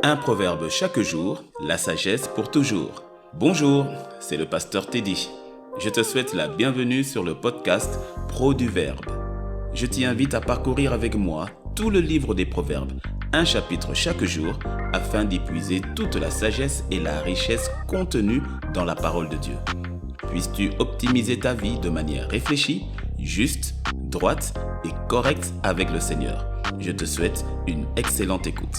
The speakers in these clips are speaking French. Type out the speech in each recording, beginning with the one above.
Un proverbe chaque jour, la sagesse pour toujours. Bonjour, c'est le pasteur Teddy. Je te souhaite la bienvenue sur le podcast Pro du Verbe. Je t'y invite à parcourir avec moi tout le livre des proverbes, un chapitre chaque jour, afin d'y puiser toute la sagesse et la richesse contenues dans la parole de Dieu. Puisses-tu optimiser ta vie de manière réfléchie, juste, droite et correcte avec le Seigneur. Je te souhaite une excellente écoute.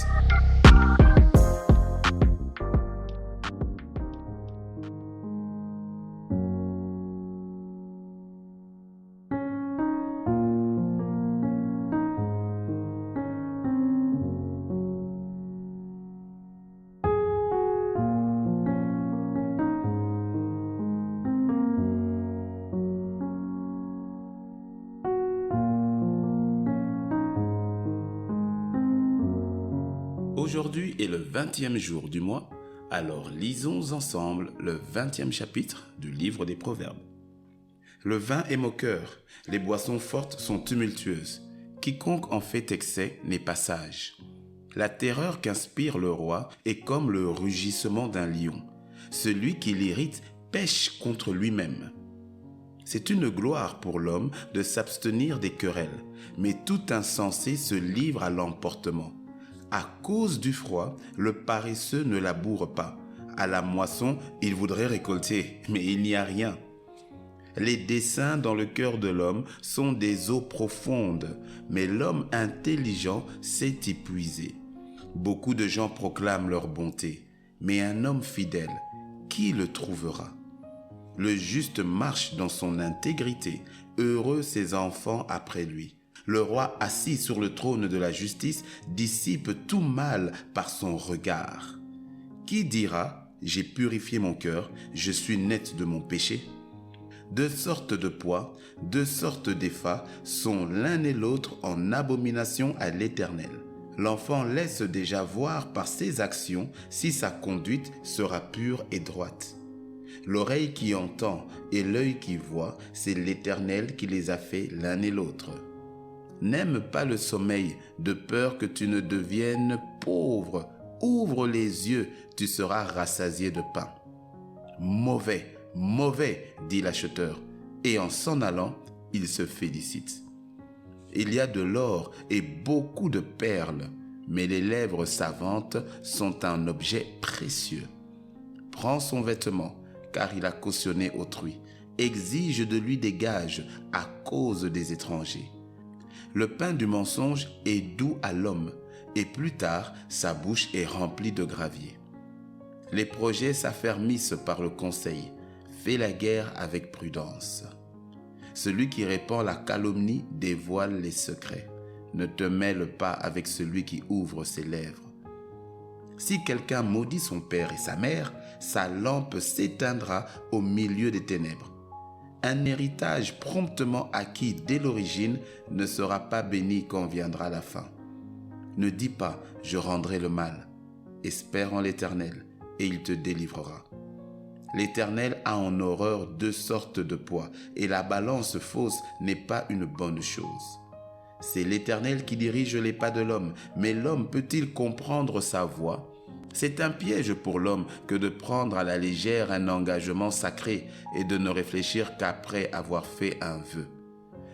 Aujourd'hui est le 20e jour du mois, alors lisons ensemble le 20e chapitre du livre des Proverbes. Le vin est moqueur, les boissons fortes sont tumultueuses. Quiconque en fait excès n'est pas sage. La terreur qu'inspire le roi est comme le rugissement d'un lion. Celui qui l'irrite pêche contre lui-même. C'est une gloire pour l'homme de s'abstenir des querelles, mais tout insensé se livre à l'emportement. À cause du froid, le paresseux ne laboure pas. À la moisson, il voudrait récolter, mais il n'y a rien. Les desseins dans le cœur de l'homme sont des eaux profondes, mais l'homme intelligent sait y puiser. Beaucoup de gens proclament leur bonté, mais un homme fidèle, qui le trouvera? Le juste marche dans son intégrité, heureux ses enfants après lui. Le roi assis sur le trône de la justice dissipe tout mal par son regard. Qui dira « J'ai purifié mon cœur, je suis net de mon péché » ? Deux sortes de poids, deux sortes d'effats sont l'un et l'autre en abomination à l'Éternel. L'enfant laisse déjà voir par ses actions si sa conduite sera pure et droite. L'oreille qui entend et l'œil qui voit, c'est l'Éternel qui les a fait l'un et l'autre. N'aime pas le sommeil, de peur que tu ne deviennes pauvre. Ouvre les yeux, tu seras rassasié de pain. Mauvais, mauvais, dit l'acheteur, et en s'en allant, il se félicite. Il y a de l'or et beaucoup de perles, mais les lèvres savantes sont un objet précieux. Prends son vêtement, car il a cautionné autrui. Exige de lui des gages à cause des étrangers. Le pain du mensonge est doux à l'homme, et plus tard, sa bouche est remplie de gravier. Les projets s'affermissent par le conseil. Fais la guerre avec prudence. Celui qui répand la calomnie dévoile les secrets. Ne te mêle pas avec celui qui ouvre ses lèvres. Si quelqu'un maudit son père et sa mère, sa lampe s'éteindra au milieu des ténèbres. Un héritage promptement acquis dès l'origine ne sera pas béni quand viendra la fin. Ne dis pas « je rendrai le mal ». Espère en l'Éternel et il te délivrera. L'Éternel a en horreur deux sortes de poids et la balance fausse n'est pas une bonne chose. C'est l'Éternel qui dirige les pas de l'homme, mais l'homme peut-il comprendre sa voie ? C'est un piège pour l'homme que de prendre à la légère un engagement sacré et de ne réfléchir qu'après avoir fait un vœu.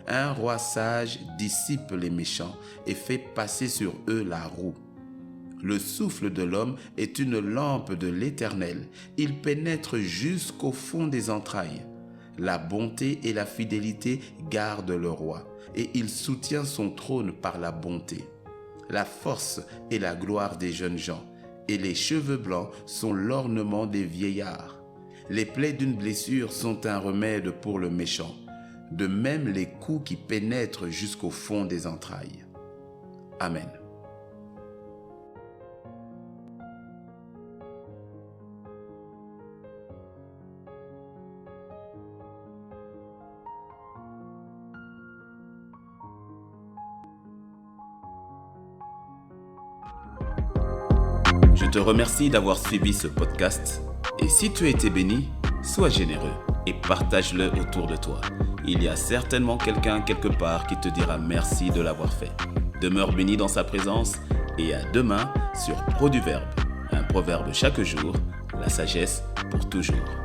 Un roi sage dissipe les méchants et fait passer sur eux la roue. Le souffle de l'homme est une lampe de l'Éternel. Il pénètre jusqu'au fond des entrailles. La bonté et la fidélité gardent le roi et il soutient son trône par la bonté. La force et la gloire des jeunes gens. Et les cheveux blancs sont l'ornement des vieillards. Les plaies d'une blessure sont un remède pour le méchant, de même les coups qui pénètrent jusqu'au fond des entrailles. Amen. Je te remercie d'avoir suivi ce podcast et si tu as été béni, sois généreux et partage-le autour de toi. Il y a certainement quelqu'un quelque part qui te dira merci de l'avoir fait. Demeure béni dans sa présence et à demain sur Pro du Verbe. Un proverbe chaque jour, la sagesse pour toujours.